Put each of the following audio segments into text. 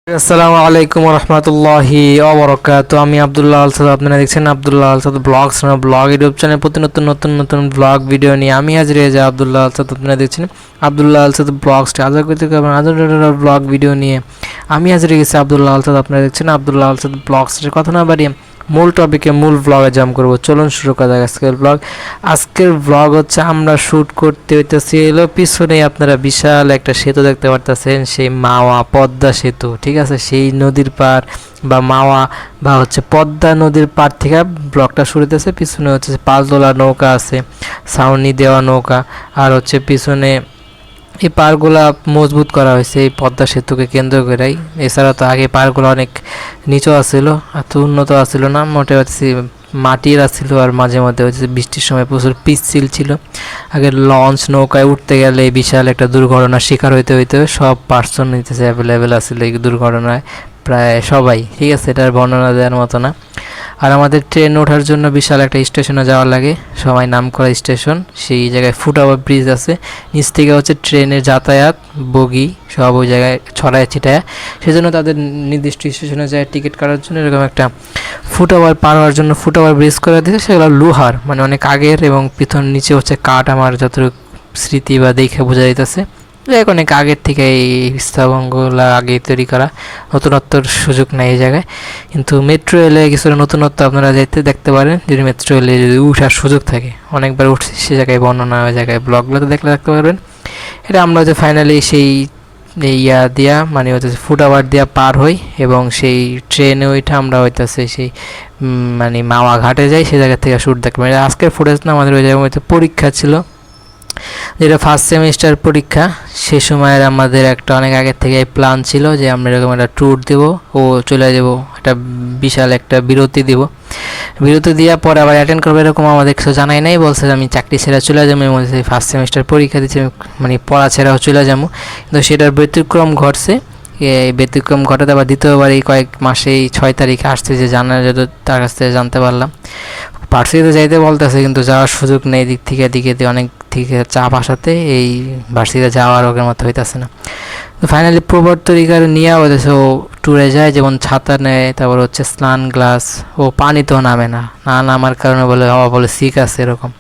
আসসালামু আলাইকুম রহমতুল্লাহি ওবরাকাতুহু। আমি আব্দুল্লাহ আল সাদ, আপনারা দেখছেন আব্দুল্লাহ আল সাদ ব্লগস ব্লগ ইউটিউব চ্যানেল। প্রতি নতুন ব্লগ ভিডিও নিয়ে আমি হাজির হয়ে যাই আব্দুল্লাহ আল সাদ। আপনারা দেখছেন আব্দুল্লাহ আল সাদ ব্লগস আজা করতে ব্লগ ভিডিও নিয়ে আমি হাজির হয়ে গেছি আব্দুল্লাহ আল সাদ। আপনারা দেখছেন আব্দুল্লাহ আল সাদ ব্লগসের কথা না বাড়িয়ে মূল টপিকে মূল ব্লগে জাম করবো। চলুন শুরু করা যাক আজকের ব্লগ হচ্ছে আমরা শ্যুট করতে হইতেছি এলো পিছনে আপনারা বিশাল একটা সেতু দেখতে পারতেছেন, সেই মাওয়া পদ্মা সেতু, ঠিক আছে। সেই নদীর পার বা মাওয়া বা হচ্ছে পদ্মা নদীর পার থেকে ব্লগটা শুরু হইতেছে। পিছনে হচ্ছে পালতোলা নৌকা আছে, ছাউনি দেওয়া নৌকা, আর হচ্ছে পিছনে এই পাড়গুলা মজবুত করা হয়েছে এই পদ্মা সেতুকে কেন্দ্র করেই। এছাড়া তো আগে পাড়গুলো অনেক নিচু আসছিল, এত উন্নত আসছিল না, মোটে হচ্ছে মাটির আসছিল। আর মাঝে মধ্যে হচ্ছে বৃষ্টির সময় প্রচুর পিচ্ছিল ছিল। আগে লঞ্চ নৌকায় উঠতে গেলে বিশাল একটা দুর্ঘটনার শিকার হইতে সব পার্সন নিতেছে অ্যাভেলেবেল আসছিল এই দুর্ঘটনায়, প্রায় সবাই, ঠিক আছে। এটার বর্ণনা দেওয়ার মতো না। আর আমাদের ট্রেন ওঠার জন্য বিশাল একটা স্টেশনে যাওয়া লাগে, সবাই নাম করা স্টেশন। সেই জায়গায় ফুটওভার ব্রিজ আছে, নিচ থেকে হচ্ছে ট্রেনের যাতায়াত বগি সব ওই জায়গায় ছড়ায় ছিটায়। সেজন্য তাদের নির্দিষ্ট স্টেশনে যায় টিকিট কাটার জন্য এরকম একটা ফুটওভার পার হওয়ার জন্য ফুটওভার ব্রিজ করে দিয়েছে। সেগুলো লোহার, মানে অনেক আগের, এবং পিছন নিচে হচ্ছে কাঠ। আমার যতটুকু স্মৃতি বা দেখে বোঝা যাইতেছে অনেক আগের থেকে এই স্থাপনগুলো আগে তৈরি করা, নতুনত্বর সুযোগ নেই এই জায়গায়। কিন্তু মেট্রো রেলে কিছুটা নতুনত্ব আপনারা দেখতে পারেন, যদি মেট্রো রেলে যদি উঠার সুযোগ থাকে। অনেকবার উঠছি সে জায়গায়, বর্ণনা ওই জায়গায় ব্লগগুলোতে দেখতে পারবেন। এটা আমরা যে ফাইনালি সেই ইয়া দিয়া, মানে হচ্ছে ফুটওভার দিয়া পার হই, এবং সেই ট্রেনে ওইটা আমরা হইতেছে সেই মানে মাওয়া ঘাটে যাই, সেই জায়গা থেকে শ্যুট দেখতে পারি। আজকের ফুটেজ না, আমাদের ওই জায়গায় পরীক্ষা ছিল, যেটা ফার্স্ট সেমিস্টার পরীক্ষা। সে সময়ের আমাদের একটা অনেক আগের থেকে প্ল্যান ছিল যে আমরা এরকম একটা ট্যুর দেবো ও চলে যাবো, একটা বিশাল একটা বিরতি দেওয়ার পরে আবার অ্যাটেন্ড করবো, এরকম আমাদের কিছু জানাই নাই। বলছে আমি চাকরি ছেড়ে চলে যাবো, এর মধ্যে ফার্স্ট সেমিস্টার পরীক্ষা দিচ্ছি, মানে পড়া ছেড়াও চলে যাবো। কিন্তু সেটার ব্যতিক্রম ঘটছে। এই ব্যতিক্রম ঘটাতে আবার দ্বিতীয়বার এই কয়েক মাসে এই 6 তারিখে আসছে, যে জানার যত তার কাছ থেকে জানতে পারলাম ভার্সিটিতে যাইতে বলতেছে, কিন্তু যাওয়ার সুযোগ নেই। দিকে অনেক থেকে চাপ আসাতে এই ভার্সিটিতে যাওয়ার ওকের মতো হইতেছে না। তো ফাইনালি প্রপার তরিকার নিয়ে হইতেছে ও ট্যুরে যায়, যেমন ছাতা নেয়, তারপর হচ্ছে স্নান গ্লাস, ও পানিতেও নামে না নামার কারণে বলে সিক আছে এরকম।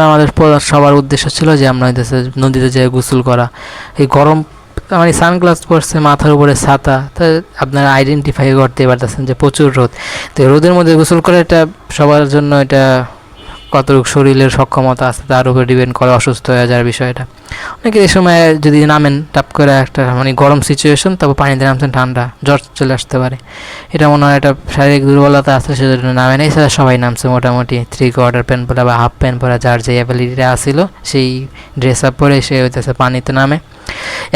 আমাদের সবার উদ্দেশ্য ছিল যে আমরা হইতেছে নদীতে যাই গোসল করা। এই গরম, মানে সানগ্লাস পরছে, মাথার উপরে ছাতা, তো আপনারা আইডেন্টিফাই করতে পারতেছেন যে প্রচুর রোদ। তো রোদের মধ্যে গোসল করে এটা সবার জন্য এটা কতটুকু শরীরের সক্ষমতা আছে তার উপর ডিপেন্ড করে অসুস্থ হয়ে যাওয়ার বিষয়টা। অনেকে এই সময় যদি নামেন টাপ করে একটা মানে গরম সিচুয়েশন, তারপর পানিতে নামছেন ঠান্ডা, জ্বর চলে আসতে পারে। এটা মনে হয় একটা শারীরিক দুর্বলতা আছে, সেজন্য নামে না। এছাড়া সবাই নামছে মোটামুটি 3/4 প্যান্ট পরা বা হাফ প্যান্ট পরা, যার যে অ্যাবিলিটিটা আসছিল সেই ড্রেস আপ পরে সে হইতেছে পানিতে নামে।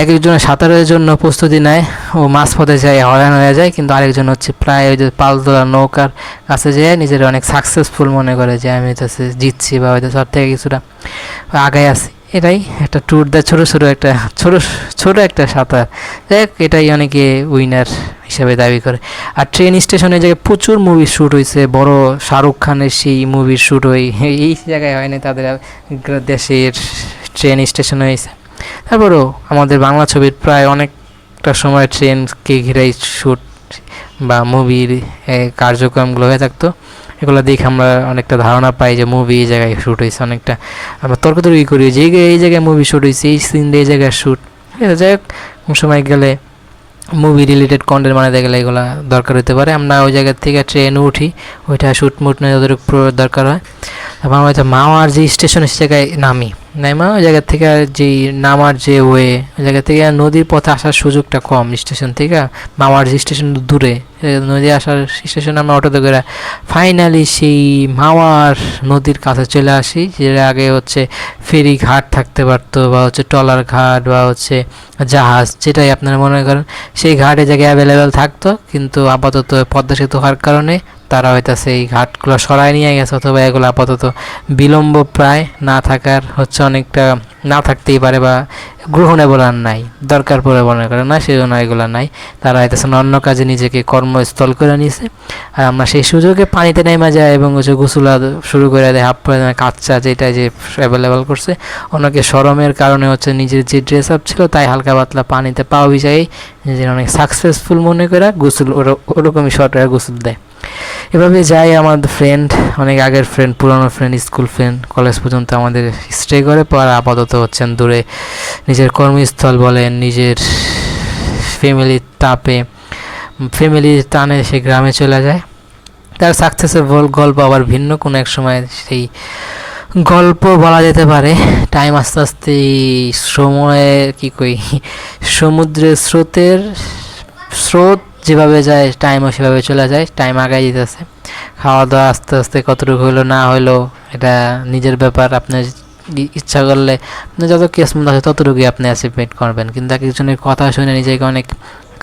এক একজনের সাঁতারের জন্য প্রস্তুতি নেয়, ও মাঝপথে যায় হয়রান হয়ে যায়। কিন্তু আরেকজন হচ্ছে প্রায় ওই যে পালতোলা নৌকার কাছে যেয়ে নিজের অনেক সাকসেসফুল মনে করে যে আমি হচ্ছে জিতছি বা হয়তো সব থেকে কিছুটা আগায় আছি। এটাই একটা ট্যুর দেয়, ছোট একটা সাঁতার। দেখ এটাই অনেকে উইনার হিসেবে দাবি করে। আর ট্রেন স্টেশনে জায়গায় প্রচুর মুভির শ্যুট হয়েছে, বড় শাহরুখ খানের সেই মুভির শ্যুট এই জায়গায় হয়নি, তাদের দেশের ট্রেন স্টেশনে হয়েছে। তারপরেও আমাদের বাংলা ছবির প্রায় অনেকটা সময় ট্রেনকে ঘিরেই শ্যুট বা মুভির কার্যক্রমগুলো হয়ে থাকতো। এগুলো দেখে আমরা অনেকটা ধারণা পাই যে মুভি এই জায়গায় শ্যুট হয়েছে। অনেকটা আমরা তর্কতর্কি করি যে এই জায়গায় মুভি শ্যুট হয়েছে, এই সিন এই জায়গায় শ্যুট। যাই হোক, কোন সময় গেলে মুভি রিলেটেড কন্টেন্ট বানাতে গেলে এগুলো দরকার হতে পারে। আমরা ওই জায়গা থেকে ট্রেন উঠি, ওইটা শ্যুট মুট নিয়ে ওদের দরকার হয়। তারপর আমরা হয়তো মাওয়ার যে স্টেশন সে জায়গায় নামি, নাইমা ওই জায়গা থেকে যেই নামার যে ওই জায়গা থেকে নদীর পথে আসার সুযোগটা কম। স্টেশন থেকে মাওয়ার যে স্টেশন দূরে, নদী আসার স্টেশনে আমরা অটোতে করে ফাইনালি সেই মাওয়ার নদীর কাছে চলে আসি। যেটা আগে হচ্ছে ফেরি ঘাট থাকতে পারতো, বা হচ্ছে ট্রলার ঘাট, বা হচ্ছে জাহাজ, যেটাই আপনারা মনে করেন সেই ঘাটে জায়গায় অ্যাভেলেবেল থাকতো। কিন্তু আপাতত পদ্মা সেতু হওয়ার কারণে তারা হয়তো সেই ঘাটগুলো সরাই নিয়ে গেছে, অথবা এগুলো আপাতত বিলম্ব প্রায় না থাকার হচ্ছে অনেকটা না থাকতেই পারে বা গ্রহণে বলার নাই, দরকার পড়ে মনে করে না, সেই জন্য এগুলো নাই। তারা হইতেছে অন্য কাজে নিজেকে কর্মস্থল করে নিছে। আর আমরা সেই সুযোগে পানিতে নেমে যায় এবং হচ্ছে গোসল শুরু করে দেয়, হাফ পরে কাচ্চা যেটা যে অ্যাভেলেবেল করছে। ওনাকে শরমের কারণে হচ্ছে নিজের যে ড্রেস আপ ছিল তাই হালকা পাতলা পানিতে পাও ভিজাই নিজের অনেক সাকসেসফুল মনে করে গোসল ওরকমই শর্ট গোসল দেয়। এভাবে যাই আমাদের ফ্রেন্ড, অনেক আগের ফ্রেন্ড, পুরানো ফ্রেন্ড, স্কুল ফ্রেন্ড, কলেজ পর্যন্ত আমাদের স্টে করে। পর আপাতত হচ্ছেন দূরে নিজের কর্মস্থল বলেন, নিজের ফ্যামিলির তাপে, ফ্যামিলির টানে সে গ্রামে চলে যায়। তার সাকসেসের গল্প আবার ভিন্ন কোনো এক সময় সেই গল্প বলা যেতে পারে। টাইম আস্তে আস্তে সময়ে কী কই, সমুদ্রের স্রোত যেভাবে যায় টাইমও সেভাবে চলে যায়, টাইম আগায় যেতেছে। খাওয়া দাওয়া আস্তে আস্তে কতটুকু হইলো না হইলো এটা নিজের ব্যাপার। আপনার ইচ্ছা করলে আপনি যত কিসমত আছে ততটুকুই আপনি অ্যাচিভমেন্ট করবেন, কিন্তু এক একজনের কথা শুনে নিজেকে অনেক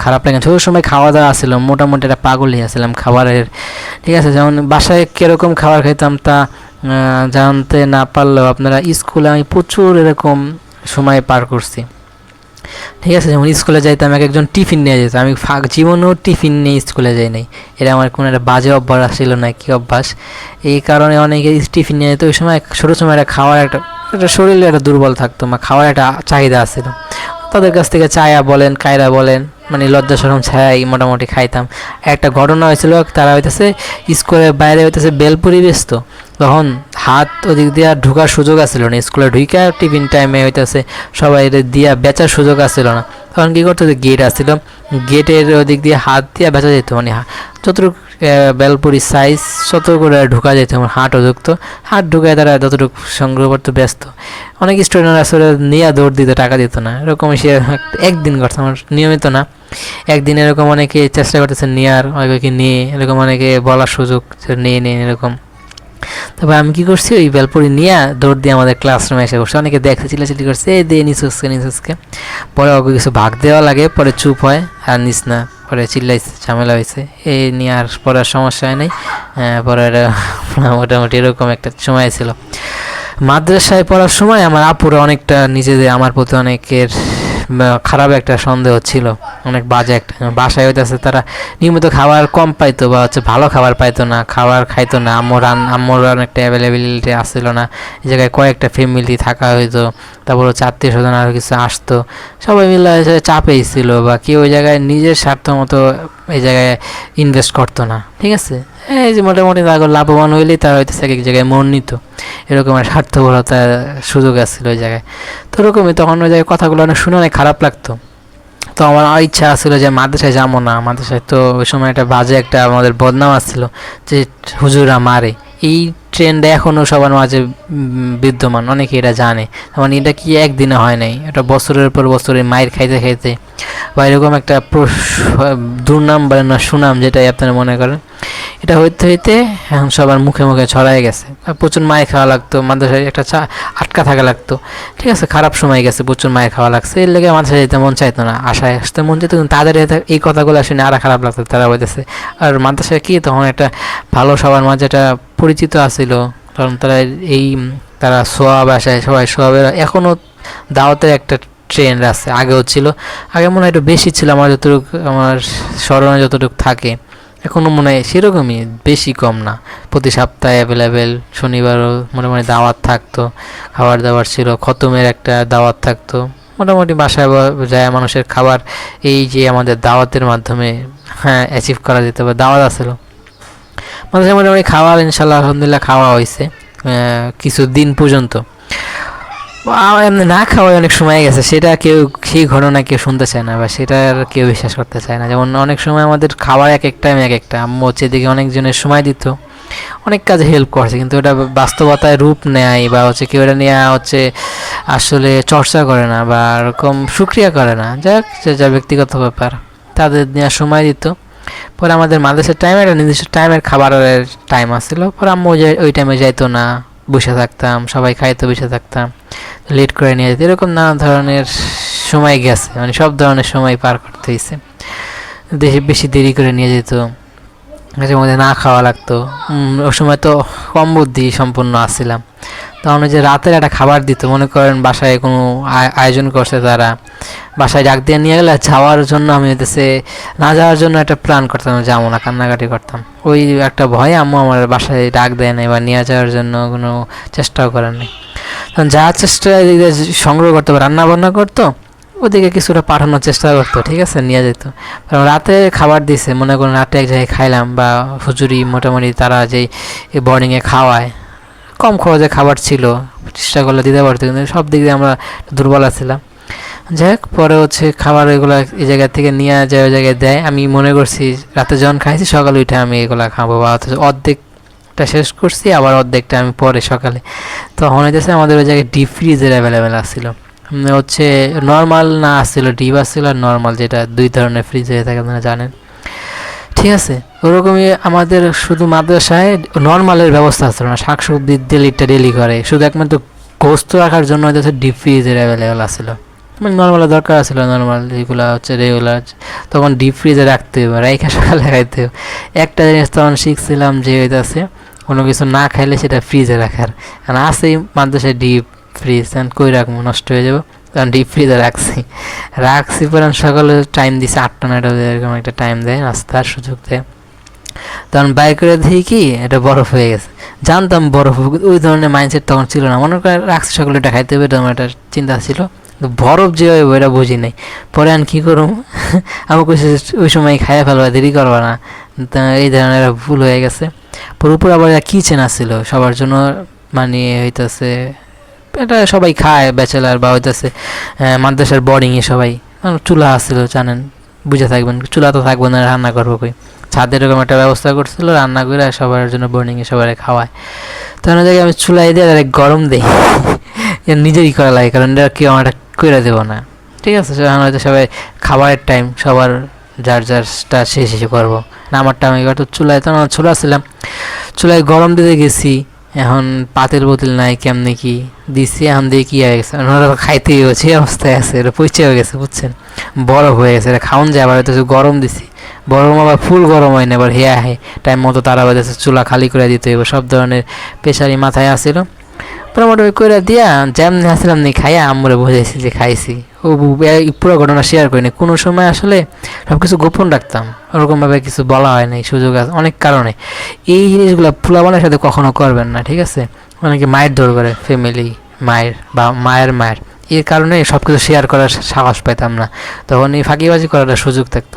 খারাপ লাগে। ছোটোর সময় খাওয়া দাওয়া ছিল মোটামুটি একটা পাগলই আসছিলাম খাবারের, ঠিক আছে। যেমন বাসায় কীরকম খাবার খাইতাম তা জানতে না পারলেও আপনারা স্কুলে আমি প্রচুর এরকম সময় পার করছি, ঠিক আছে। যেমন স্কুলে যাইতাম এক একজন টিফিন নিয়ে যেত, আমি জীবনেও টিফিন নিয়ে স্কুলে যাই নাই। এটা আমার কোনো একটা বাজে অভ্যাস ছিল না, কি অভ্যাস। এই কারণে অনেকে টিফিন নিয়ে যেত। ওই সময় ছোটো সময় একটা খাওয়ার একটা শরীরে একটা দুর্বল থাকতো, বা খাওয়ার একটা চাহিদা আছিল। তাদের কাছ থেকে চায়া বলেন, কায়রা বলেন, মানে লজ্জা শরম ছায়াই মোটামুটি খাইতাম। একটা ঘটনা হয়েছিল, তারা হইতেছে স্কুলের বাইরে হইতেছে বেলপুরি ব্যস্ত, তখন হাত ওদিক দিয়া ঢুকার সুযোগ আসছিল না। স্কুলে ঢুকা টিফিন টাইমে হইতেছে সবাই দিয়া বেচার সুযোগ আসছিল না। তখন কী করতো, যে গেট আসছিল, গেটের ওদিক দিয়ে হাত দিয়া বেচা যেত, মানে যতটুকু বেলপুরি সাইজ তত করে ঢুকা যেত, আমার হাটও ঢুকতো। হাট ঢুকায় তারা যতটুকু সংগ্রহ করতো ব্যস্ত। অনেক স্টুডেন্ট আসলে নিয়ে দৌড় দিত, টাকা দিত না, এরকম সে একদিন করছে, আমার নিয়মিত না। একদিন এরকম অনেকে চেষ্টা করতেছে নেওয়ার, অনেকে নিয়ে এরকম অনেকে বলার সুযোগ নিয়ে এরকম। তারপর আমি কী করছি, ওই বেলপুরি নিয়ে দৌড় দিয়ে আমাদের ক্লাসরুমে এসে করছে। অনেকে দেখতে চিল্লাচিল্লি করছে, এই দিয়ে নিচুসকে। পরে ওকে কিছু ভাগ দেওয়া লাগে, পরে চুপ হয় আর নিস না, পরে চিল্লাইছে, ঝামেলা হয়েছে। এই নিয়ে আর পরে সমস্যা হয় নাই। পরে মোটামুটি এরকম একটা সময় ছিল। মাদ্রাসায় পড়ার সময় আমার আপুরা অনেকটা নিজেদের আমার প্রতি অনেকের খারাপ একটা সন্দেহ ছিল, অনেক বাজে একটা। বাসায় হইতেছে তারা নিয়মিত খাবার কম পাইতো, বা হচ্ছে ভালো খাবার পাইতো না, খাবার খাইতো না। আম্মুর অনেকটা অ্যাভেলেবিলিটি আসছিল না। এই জায়গায় কয়েকটা ফ্যামিলি থাকা হইতো, তারপর হচ্ছে আত্মীয় স্বজন আরও কিছু আসতো, সবাই মিলে চাপেই ছিল, বা কেউ ওই জায়গায় নিজের স্বার্থ মতো এই জায়গায় ইনভেস্ট করতো না, ঠিক আছে। এই যে মোটামুটি তার লাভবান হইলেই তারা হইতেছে এক জায়গায় মন নিত, এরকম স্বার্থপরতার সুযোগ আসছিল ওই জায়গায়। তো ওরকমই তখন ওই জায়গায় কথাগুলো অনেক শুনে অনেক খারাপ লাগতো। তো আমার ইচ্ছা আসছিল যে মাদ্রাসায় যাবো না। মাদ্রাসায় তো ওই সময় একটা বাজে একটা আমাদের বদনাম আসছিল যে হুজুরা মারে, এই ট্রেন্ডটা এখনও সবার মাঝে বিদ্যমান, অনেকে এটা জানে। মানে এটা কি একদিনে হয় নাই, এটা বছরের পর বছরে মায়ের খাইতে খাইতে বা এরকম একটা দুর্নাম বা না সুনাম যেটাই আপনারা মনে করেন, এটা হইতে হইতে এখন সবার মুখে মুখে ছড়াই গেছে। প্রচুর মায়ের খাওয়া লাগতো, মাদ্রাসায় একটা আটকা থাকা লাগতো, ঠিক আছে। খারাপ সময় গেছে, প্রচুর মায়ের খাওয়া লাগছে, এর লেগে মাদ্রাসায় যেতে মন চাইতো না, আশায় আসতে মন চাইতো, কিন্তু তাদের এই কথাগুলো শুনে আরও খারাপ লাগতো। তারা বলতেছে আর মাদ্রাসায় কি তখন একটা ভালো সবার মাঝে একটা পরিচিত আসছিল, কারণ তারা সোয়াব আসায় সবাই সোয়াবের এখনও দাওয়াতের একটা ট্রেন্ড আছে, আগেও ছিল, আগে মনে হয় একটু বেশি ছিল আমার আমার স্মরণে যতটুকু থাকে, এখনও মনে হয় সেরকমই, বেশি কম না। প্রতি সপ্তাহে অ্যাভেলেবেল শনিবারও মোটামুটি দাওয়াত থাকতো, খাবার দাবার ছিল, খতমের একটা দাওয়াত থাকতো, মোটামুটি বাসায় যায় মানুষের খাবার এই যে আমাদের দাওয়াতের মাধ্যমে অ্যাচিভ করা যেতে পারে। দাওয়াত আসলো মানুষের মোটামুটি খাওয়া, ইনশাল্লাহ আলহামদুলিল্লাহ খাওয়া হয়েছে কিছু দিন পর্যন্ত। এমনি না খাওয়াই অনেক সময় গেছে, সেটা কেউ সেই ঘটনা কেউ শুনতে চায় না, বা সেটা কেউ বিশ্বাস করতে চায় না। যেমন অনেক সময় আমাদের খাবার এক এক টাইম এক একটা, আম্মু হচ্ছে এদিকে অনেকজনের সময় দিত, অনেক কাজে হেল্প করছে, কিন্তু ওটা বাস্তবতায় রূপ নেয়, বা হচ্ছে কেউ এটা নিয়ে হচ্ছে আসলে চর্চা করে না, বা এরকম সুক্রিয়া করে না। যাক, যা ব্যক্তিগত ব্যাপার, তাদের নেওয়ার সময় দিত। পরে আমাদের মাদ্রাসার টাইমে একটা নির্দিষ্ট টাইমের খাবারের টাইম আসছিল, পরে আম্মু ওই টাইমে যাইতো না, বসে থাকতাম, সবাই খাইতো, বসে থাকতাম, লেট করে নিয়ে যেত, এরকম নানা ধরনের সময় গেছে, মানে সব ধরনের সময় পার করতে হয়েছে। বেশি দেরি করে নিয়ে যেত, মাঝে মধ্যে না খাওয়া লাগতো। ওই সময় তো কম বুদ্ধি সম্পন্ন আসছিলাম, তখন ওই যে রাতের একটা খাবার দিত, মনে করেন বাসায় কোনো আয়োজন করছে তারা, বাসায় ডাক দিয়ে নিয়ে গেলে যাওয়ার জন্য আমি হইতেছে না যাওয়ার জন্য একটা প্ল্যান করতাম, যাবো না, কান্নাকাটি করতাম। ওই একটা ভয় আম্মু আমার বাসায় ডাক দেয় নাই বা নিয়ে যাওয়ার জন্য কোনো চেষ্টাও করেন নাই। তখন যা চেষ্টা সংগ্রহ করতো, রান্না বান্না করতো, ওদিকে কিছুটা পাঠানোর চেষ্টা করতো, ঠিক আছে, নিয়ে যেত। কারণ রাতে খাবার দিছে, মনে করুন রাতে এক জায়গায় খাইলাম, বা হুজুরি মোটামুটি তারা যেই বোর্ডিংয়ে খাওয়ায়, কম খরচে খাবার ছিল, চেষ্টা করলে দিতে পারতো, কিন্তু সব দিক দিয়ে আমরা দুর্বল ছিলাম। যাই হোক, পরে হচ্ছে খাবার এগুলো এই জায়গা থেকে নিয়ে যায় ওই জায়গায় দেয়। আমি মনে করছি রাতে যখন খাইছি সকালে উঠে আমি এগুলো খাবো, বা অথচ অর্ধেকটা শেষ করছি, আবার অর্ধেকটা আমি পরে সকালে। তখন হইতেছে আমাদের ওই জায়গায় ডিপ ফ্রিজের অ্যাভেলেবেল আসছিল, হচ্ছে নর্মাল না আসছিল, ডিপ আসছিল আর নর্মাল, যেটা দুই ধরনের ফ্রিজ হয়ে থাকে আপনারা জানেন, ঠিক আছে। ওরকমই আমাদের শুধু মাদ্রাসায় নর্মালের ব্যবস্থা আসছিল না, শাকসবজি ডেলিটা ডেলি করে, শুধু একমাত্র গোস্ত রাখার জন্য হচ্ছে ডিপ ফ্রিজের অ্যাভেলেবেল আসছিল। মানে নর্মালের দরকার ছিল, নর্মাল যেগুলো হচ্ছে রেগুলার, তখন ডিপ ফ্রিজে রাখতে হবে, রাইখা সকালে খাইতে হবে। একটা জিনিস তখন শিখছিলাম যে হইতেছে কোনো কিছু না খাইলে সেটা ফ্রিজে রাখার, কারণ আসেই মাদ্রাসায় ডিপ ফ্রিজ, কই রাখবো, নষ্ট হয়ে যাবো, তখন ডিপ ফ্রিজে রাখছি পরে সকালে টাইম দিছে 8টা 9টা এরকম একটা টাইম দেয়, নাস্তার সুযোগ দেয়। তখন বাই করে দেখি কি এটা বরফ হয়ে গেছে, জানতাম বরফ, ওই ধরনের মাইন্ডসেট তখন ছিল না, মনে করেন রাখছি সকালে এটা খাইতে হবে, এরকম একটা চিন্তা ছিল, বরফ যে হয় ওইটা বুঝি নাই। পরে আমি কী করুম, আমি কইছি ওই সময় খাইয়া ফেলবা, দেরি করবা না, এই ধরনের ভুল হয়ে গেছে। পুরোপুরি আবার কিচেন আসছিল সবার জন্য, মানে হইতেছে এটা সবাই খায় ব্যাচেলার বা হইতেছে মাদ্রাসার বোর্ডিংয়ে সবাই, চুলা আসছিল জানেন, বুঝে থাকবেন, চুলা তো থাকবে না, রান্না করবো কই, ছাদে এরকম একটা ব্যবস্থা করছিল, রান্না করে সবার জন্য বোর্ডিংয়ে সবাই খাওয়ায়। তখন জায়গায় আমি চুলাই দিয়ে ডাইরেক্ট গরম দিই, নিজেরই করা লাগে, কারণ এটা কেউ আমার করে দেবো না, ঠিক আছে। সেখানে হয়তো সবাই খাবারের টাইম, সবার যার যারটা শেষে করবো না, আমারটা আমি তো চুলায়, তখন চুলা ছিলাম, চুলায় গরম দিতে গেছি, এখন পাতিল বোতিল নাই, কেমনি কি দিছি, এখন দিয়ে কি হয়ে গেছে, ওরা খাইতেই হচ্ছে, এই অবস্থায় আছে, এটা পচে হয়ে গেছে, বুঝছেন, বরফ হয়ে গেছে, এটা খাওয়ান যায়। আবার হয়তো গরম দিছি, গরম আবার ফুল গরম হয় না, আবার হে টাইম মতো তারা বাজেছে, চুলা খালি করে দিতে হইব, সব ধরনের প্রেশারই মাথায় আসছিল। মোটামুটি করে দিয়া যেমনি আসলাম নি খাইয়া আমরা বুঝাইছি যে খাইছি, ও পুরো ঘটনা শেয়ার করিনি, কোনো সময় আসলে সব কিছু গোপন রাখতাম, ওরকমভাবে কিছু বলা হয় নাই, সুযোগ আছে অনেক কারণে। এই জিনিসগুলো পোলাপানের সাথে কখনো করবেন না, ঠিক আছে। অনেকে মায়ের দৌড় করে, ফ্যামিলি, মায়ের বা মায়ের এর কারণে সব কিছু শেয়ার করার সাহস পাইতাম না, তখন এই ফাঁকিবাজি করার সুযোগ থাকতো।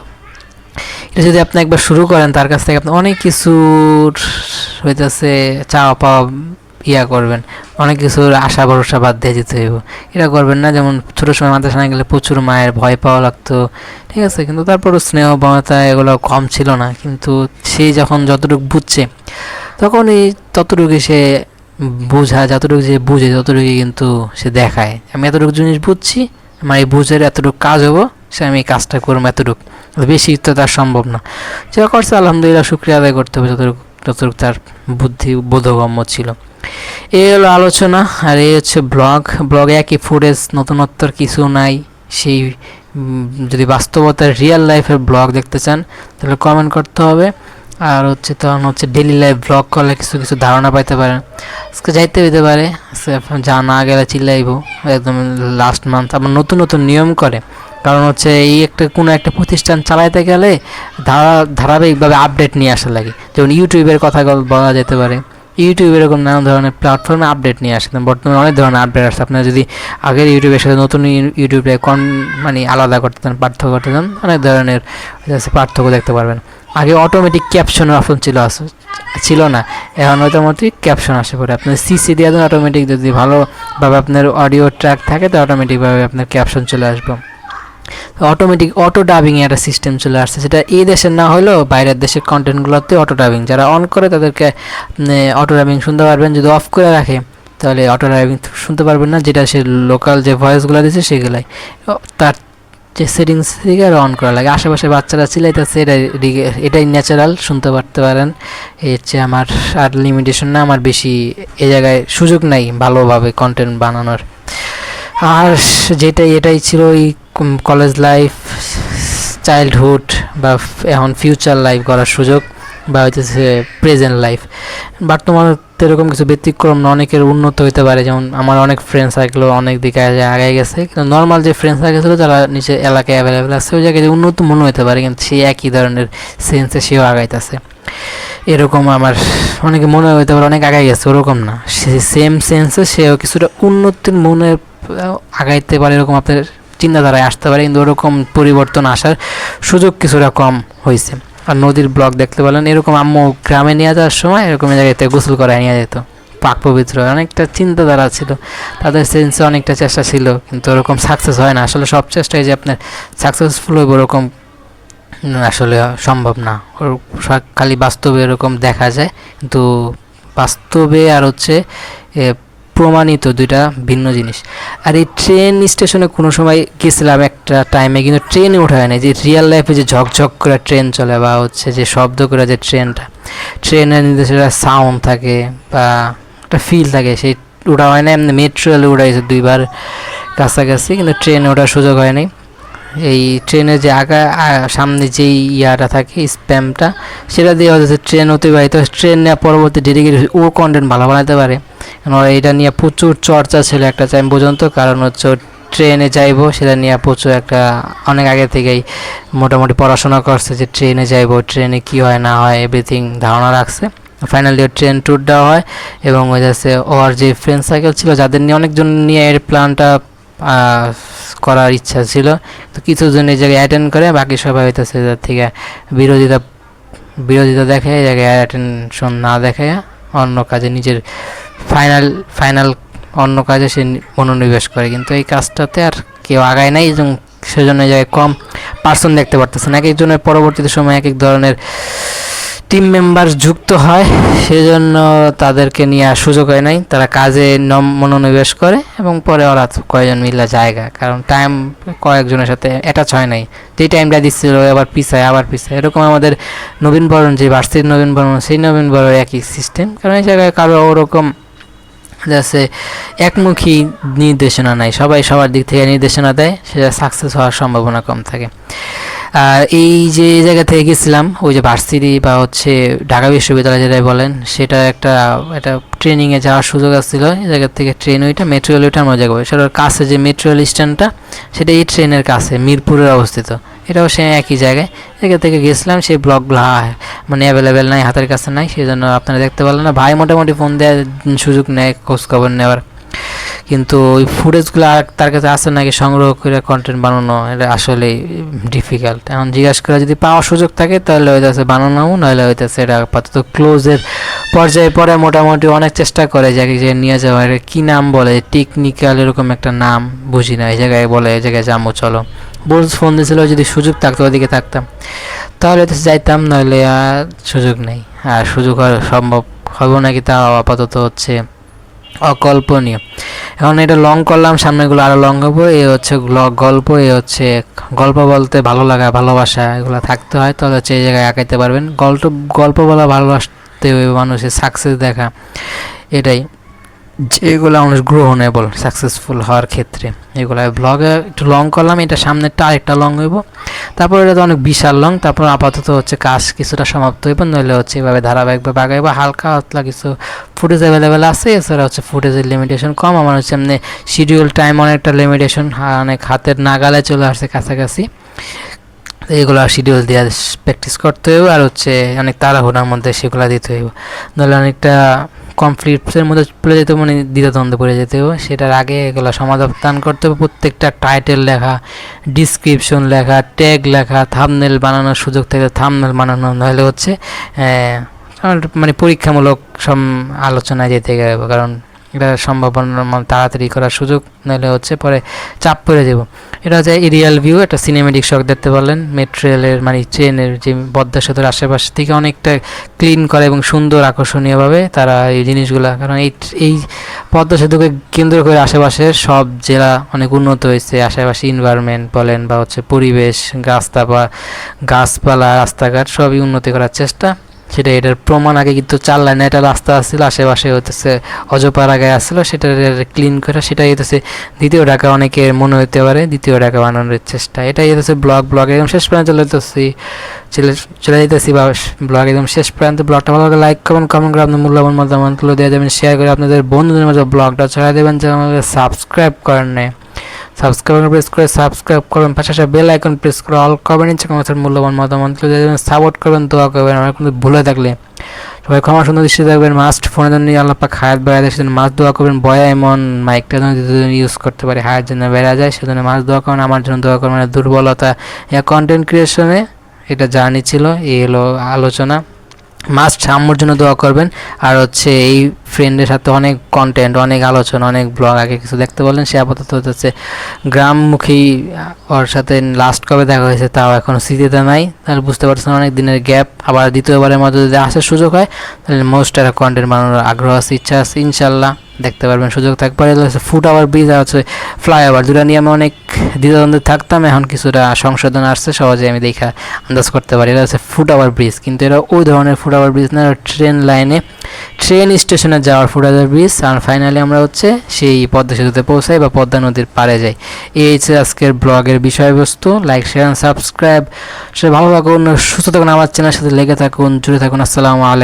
এটা যদি আপনি একবার শুরু করেন, তার কাছ থেকে আপনি অনেক কিছু হইতেছে চাওয়া পাওয়া করবেন, অনেক কিছুর আশা ভরসা বাদ দিয়ে যেতে হইব, এটা করবেন না। যেমন ছোটো সময় মাদ্রাসা না গেলে প্রচুর মায়ের ভয় পাওয়া লাগতো, ঠিক আছে, কিন্তু তারপরও স্নেহ মমতা এগুলো কম ছিল না। কিন্তু সে যখন যতটুকু বুঝছে, তখন এই ততটুকু সে যতটুকু যে বুঝে ততটুকু কিন্তু সে দেখায়, আমি এতটুকু জিনিস বুঝছি, আমার এই বুঝের এতটুকু কাজ হবো, সে আমি এই কাজটা করবো, এতটুকু, বেশি তো তার সম্ভব না। যা করছে আলহামদুলিল্লাহ শুকরিয়া আদায় করতে হবে, যতটুকু তার বুদ্ধি বোধগম্য ছিল। এই হলো আলোচনা, আর এই হচ্ছে ব্লগে একই ফুটেজ, নতুনত্বর কিছু নাই। সেই যদি বাস্তবতার রিয়েল লাইফের ব্লগ দেখতে চান তাহলে কমেন্ট করতে হবে। আর হচ্ছে তখন হচ্ছে ডেলি লাইফ ব্লগ করলে কিছু কিছু ধারণা পাইতে পারেন, আজকে যাইতে হইতে পারে, যা না গেলে চিল্লাইব একদম লাস্ট মান্থ। আবার নতুন নতুন নিয়ম করে, কারণ হচ্ছে এই কোনো একটা প্রতিষ্ঠান চালাইতে গেলে ধারাবাহিকভাবে আপডেট নিয়ে আসা লাগে। যেমন ইউটিউবের কথা বলা যেতে পারে, ইউটিউব এরকম নানা ধরনের প্ল্যাটফর্মে আপডেট নিয়ে আসতেন, বর্তমানে অনেক ধরনের আপডেট আসছে। আপনারা যদি আগের ইউটিউবের সাথে নতুন ইউটিউবে মানে আলাদা করতে চান, পার্থক্য করতে চান, অনেক ধরনের পার্থক্য দেখতে পারবেন। আগে অটোমেটিক ক্যাপশনের অপশন ছিল না, এখন অটোমেটিক ক্যাপশন আসে পড়ে, আপনার সিসি দিয়ে দেন অটোমেটিক, যদি ভালোভাবে আপনার অডিও ট্র্যাক থাকে তো অটোমেটিকভাবে আপনার ক্যাপশন চলে আসবে। অটোমেটিক অটো ডাবিং একটা সিস্টেম চলে আসছে, সেটা এই দেশের না হলেও বাইরের দেশের কন্টেন্টগুলোতে অটো ডাবিং যারা অন করে তাদেরকে অটো ডাবিং শুনতে পারবেন। যদি অফ করে রাখে তাহলে অটো ডাবিং শুনতে পারবেন না, যেটা সে লোকাল যে ভয়েসগুলো দিচ্ছে সেগুলাই, তার যে সেটিংস থেকে অন করা লাগে। আশেপাশে বাচ্চারা চিলাইতেছে, এটাই ন্যাচারাল, শুনতে পারতে পারেন। এই হচ্ছে আমার আর লিমিটেশন না, আমার বেশি এ জায়গায় সুযোগ নাই ভালোভাবে কন্টেন্ট বানানোর। আর এটাই ছিল এই কলেজ লাইফ, চাইল্ডহুড বা এখন ফিউচার লাইফ করার সুযোগ। বা হচ্ছে প্রেজেন্ট লাইফ। বর্তমানে এরকম কিছু ব্যতিক্রম না, অনেকের উন্নত হতে পারে। যেমন আমার অনেক ফ্রেন্ড সার্কেলও অনেক দিকে আগায় গেছে, কিন্তু নর্মাল যে ফ্রেন্ড সার্কেল ছিল যারা নিচে এলাকায় অ্যাভেলেবেল আছে ওই জায়গায় যে উন্নত মনে হতে পারে, কিন্তু সে একই ধরনের সেন্সে সেও আগাইতেছে। এরকম আমার অনেকে মনে হতে পারে অনেক আগাই গেছে, ওরকম না, সে সেম সেন্সে সেও কিছুটা উন্নতির মনে আগাইতে পারে, এরকম আপনার চিন্তাধারায় আসতে পারে, কিন্তু ওরকম পরিবর্তন আসার সুযোগ কিছুটা কম হয়েছে। আর নদীর ব্লগ দেখতে পেলেন, এরকম আম্মু গ্রামে নিয়ে যাওয়ার সময় এরকম জায়গাতে গোসল করে নিয়ে যেত, পাক পবিত্র অনেকটা চিন্তাধারা ছিল, তাদের সেন্সে অনেকটা চেষ্টা ছিল, কিন্তু ওরকম সাকসেস হয় না। আসলে সব চেষ্টাই যে আপনার সাকসেসফুল হইব ওরকম আসলে সম্ভব না, ওর খালি বাস্তবে এরকম দেখা যায়, কিন্তু বাস্তবে আর হচ্ছে প্রমাণিত দুইটা ভিন্ন জিনিস। আর এই ট্রেন স্টেশনে কোনো সময় গেছিলাম একটা টাইমে, কিন্তু ট্রেনে ওঠা হয় না, যে রিয়েল লাইফে যে ঝকঝক করে ট্রেন চলে বা হচ্ছে যে শব্দ করে যে ট্রেনের নিজস্ব সাউন্ড থাকে বা একটা ফিল থাকে, সেই ওটা হয় না। এমনি মেট্রো রেলে উঠাইছে 2বার কাছাকাছি, কিন্তু ট্রেনে ওঠার সুযোগ হয়নি। এই ট্রেনে যে সামনে যেই ইয়াটা থাকে স্প্যামটা, সেটা দিয়ে হচ্ছে ট্রেন অতিবাহিত, ট্রেন নিয়ে পরবর্তী ডেডিকেটেড ও কন্টেন্ট ভালো বানাতে পারে। এটা নিয়ে প্রচুর চর্চা ছিল একটা টাইম পর্যন্ত, কারণ হচ্ছে ট্রেনে যাইবো সেটা নিয়ে প্রচুর একটা অনেক আগে থেকেই মোটামুটি পড়াশোনা করছে, যে ট্রেনে যাইবো, ট্রেনে কী হয় না হয় এভরিথিং ধারণা রাখছে। ফাইনালি ট্রেন ট্যুর দেওয়া হয়, এবং ওই যাচ্ছে ওর যে ফ্রেন্ড সার্কেল ছিল যাদের নিয়ে অনেকজন নিয়ে এর প্ল্যানটা করার ইচ্ছা ছিল, তো কিছু জন এই জায়গায় অ্যাটেন্ড করে, বাকি সবাই হইতেছে যার থেকে বিরোধিতা দেখে, এই জায়গায় অ্যাটেনশন না দেখে অন্য কাজে নিজের ফাইনাল অন্য কাজে সে মনোনিবেশ করে। কিন্তু এই কাজটাতে আর কেউ আগায় নাই, এবং সেজন্য এই জায়গায় কম পার্সন দেখতে পারতেছে না। এক একজনের পরবর্তীতে সময় এক এক ধরনের টিম মেম্বার যুক্ত হয়, সেজন্য তাদেরকে নিয়ে আর সুযোগ হয় নাই, তারা কাজে মনোনিবেশ করে, এবং পরে ওরা কয়েকজন মিলে জায়গা, কারণ টাইম কয়েকজনের সাথে অ্যাটাচ হয় নাই, যেই টাইমটা দিচ্ছিল আবার পিছায়, এরকম আমাদের নবীনবরণ যে ভার্সিটির নবীনবরণ, সেই নবীনবরণ একই সিস্টেম, কারণ এই জায়গায় কারো ওরকম যাচ্ছে একমুখী নির্দেশনা নাই, সবাই সবার দিক থেকে নির্দেশনা দেয়, সেটা সাকসেস হওয়ার সম্ভাবনা কম থাকে। আর এই যে জায়গা থেকে গেছিলাম, ওই যে ভার্সিটি বা হচ্ছে ঢাকা বিশ্ববিদ্যালয় যেটাই বলেন, সেটা একটা ট্রেনিংয়ে যাওয়ার সুযোগ আসছিল। এই জায়গা থেকে ট্রেন ওইটা মেট্রো রেল ওইটার মজা করবে, সেটার কাছে যে মেট্রো রেল স্ট্যান্ডটা, সেটা এই ট্রেনের কাছে মিরপুরের অবস্থিত, এটাও সে একই জায়গায়। জায়গা থেকে গেছিলাম, সেই ব্লগগুলো মানে অ্যাভেলেবেল নাই, হাতের কাছে নাই, সেই জন্য আপনারা দেখতে পারলেন না। ভাই মোটামুটি ফোন দেওয়ার সুযোগ নেয় খোঁজখবর নেওয়ার, কিন্তু ওই ফুটেজগুলো আর তার কাছে আসে নাকি সংগ্রহ করে কন্টেন্ট বানানো, এটা আসলে ডিফিকাল্ট। এখন জিজ্ঞাসা করে যদি পাওয়ার সুযোগ থাকে তাহলে হইতেছে বানানো, নাহলে হইতেছে এটা আপাতত ক্লোজের পর্যায়ে পরে মোটামুটি অনেক চেষ্টা করে যাকে যে নিয়ে যাওয়া, এটা কী নাম বলে, টেকনিক্যাল এরকম একটা নাম বুঝি না, এই জায়গায় বলে এই জায়গায় যাবো চলো, ফোন দিয়েছিল, যদি সুযোগ থাকতো ওদিকে থাকতাম তাহলে তো যাইতাম, নইলে আর সুযোগ নেই। আর সুযোগ সম্ভব হবে নাকি তাও আপাতত হচ্ছে অকল্পনীয়। এখন এটা লং করলাম, সামনেগুলো আরও লং হবো, এ হচ্ছে গল্প, এ হচ্ছে গল্প বলতে ভালো লাগা ভালোবাসা এগুলো থাকতে হয়, তাহলে হচ্ছে এই জায়গায় আঁকাইতে পারবেন। গল্প বলা ভালোবাসতে হবে, মানুষের সাকসেস দেখা, এটাই যেগুলো মানুষ গ্রহণেবল সাকসেসফুল হওয়ার ক্ষেত্রে। এগুলো ব্লগে একটু লং করলাম, এটা সামনেরটা আরেকটা লং হইব, তারপর এটা তো অনেক বিশাল লং, তারপর আপাতত হচ্ছে কাজ কিছুটা সমাপ্ত হইব, নইলে হচ্ছে এভাবে ধারাবাহিকভাবে আগাইব। হালকা হাতলা কিছু ফুটেজ অ্যাভেলেবেল আছে, এছাড়া হচ্ছে ফুটেজের লিমিটেশন কম, আমার হচ্ছে এমনি শিডিউল টাইম অনেকটা লিমিটেশন, অনেক হাতের নাগালে চলে আসছে কাছাকাছি, এগুলো শিডিউল দিয়ে প্র্যাকটিস করতে হইব, আর হচ্ছে অনেক তাড়াহুড়ার মধ্যে সেগুলো দিতে হইব, নাহলে অনেকটা কনফ্লিক্টের মধ্যে পড়ে যেতে, মানে দ্বিধাদ্বন্দ্বে পড়ে যেতে হবে। সেটার আগে এগুলো সমাধান করতে হবে, প্রত্যেকটা টাইটেল লেখা, ডিসক্রিপশন লেখা, ট্যাগ লেখা, থাম্বনেল বানানোর সুযোগ থেকে থাম্বনেল বানানো, নাহলে হচ্ছে মানে পরীক্ষামূলক সব আলোচনায় যেতে গেবে, কারণ এটা সম্ভাবনা তাড়াতাড়ি করার সুযোগ, নাহলে হচ্ছে পরে চাপ পড়ে যাব। এটা হচ্ছে এরিয়াল ভিউ, একটা সিনেমেটিক শট দেখতে পারলেন, মেট্রো রেলের মানে ট্রেনের যে পদ্মা সেতুর আশেপাশ থেকে অনেকটা ক্লিন করে এবং সুন্দর আকর্ষণীয়ভাবে তারা এই জিনিসগুলো, কারণ এই পদ্মা সেতুকে কেন্দ্র করে আশেপাশের সব জেলা অনেক উন্নত হয়েছে, আশেপাশে এনভায়রনমেন্ট বলেন বা হচ্ছে পরিবেশ, গাছপালা, রাস্তাঘাট সবই উন্নতি করার চেষ্টা, সেটা এটার প্রমাণ। আগে কিন্তু 4 লাইনে একটা রাস্তা আসছিল, আশেপাশে হইতেছে অজপাড়া গায়ে আসছিল, সেটা ক্লিন করে সেটাই হইতেছে দ্বিতীয় ঢাকা। অনেকের মনে হতে পারে দ্বিতীয় ঢাকা বানানোর চেষ্টা। এটাই হইতেছে ব্লগ একদম শেষ পর্যন্ত চলে যেতেছি বা ব্লগ একদম শেষ পর্যন্ত। ব্লগটা ভালো লাগে লাইক করবেন, কমেন্ট করে আপনার মূল্যবান মতামতগুলো দিয়ে দেবেন, শেয়ার করে আপনাদের বন্ধুদের মাঝে ব্লগটা ছড়িয়ে দেবেন। যারা আমাদের সাবস্ক্রাইব করেন নাই, সাবস্ক্রাইব করবেন, পাশাপাশি বেল আইকন প্রেস করে অল করবেন, ইচ্ছা কমেন্টের মূল্যবান মতামতগুলো দিয়ে দেবেন, সাপোর্ট করবেন, দোয়া করবেন। আমার কিন্তু ভুলে থাকলে সবাই ক্ষমা সুন্দর দৃষ্টি থাকবেন। মাস্ট ফোনের জন্য আল্লাহ পাক হায়াত বেড়া দেয়, সেজন্য মাস্ট দোয়া করবেন। বয়া এমন মাইকটা যেন ইউজ করতে পারে, হায়াত যেন বেড়া যায়, সেজন্য মাস্ট দোয়া করবেন। আমার জন্য দোয়া করবেন। দুর্বলতা কন্টেন্ট ক্রিয়েশনে এটা জার্নি ছিল, এই হলো আলোচনা। মাস্ট আম্মুর জন্য দোয়া করবেন। আর হচ্ছে এই ফ্রেন্ডের সাথে অনেক কন্টেন্ট, অনেক আলোচনা, অনেক ব্লগ আগে কিছু দেখতে বললেন, সে আপাতত হচ্ছে গ্রামমুখী। ওর সাথে লাস্ট কবে দেখা হয়েছে তাও এখনও স্মৃতিতে নাই, তাহলে বুঝতে পারছেন অনেক দিনের গ্যাপ। আবার দ্বিতীয়বারের মধ্যে যদি আসার সুযোগ হয় তাহলে মোস্ট একটা কন্টেন্ট বানানোর আগ্রহ আছে, ইচ্ছা আছে, ইনশাল্লাহ দেখতে পারবেন সুযোগ থাকবে। হচ্ছে ফুট ওভার ব্রিজ আর হচ্ছে ফ্লাইওভার, দুটো নিয়ে আমি অনেক দ্বিধাদ্বন্দ্বে থাকতাম, এখন কিছুটা সংশোধন আসছে, সহজে আমি দেখা আন্দাজ করতে পারি। এটা হচ্ছে ফুট ওভার ব্রিজ, কিন্তু এটা ওই ধরনের ফুট ওভার ব্রিজ না, ট্রেন লাইনে ট্রেন স্টেশনে যাওয়ার ফুট ওভার ব্রিজ। আর ফাইনালি আমরা হচ্ছে সেই পদ্মা সেতুতে পৌঁছাই বা পদ্মা নদীর পাড়ে যাই। এই হচ্ছে আজকের ব্লগের বিষয়বস্তু। Like, share, subscribe. সে ভালো থাকুন, সুস্থ থাকুন, আমার চ্যানেলের সাথে লেগে থাকুন, জুড়ে থাকুন। আসসালামু আলাইকুম।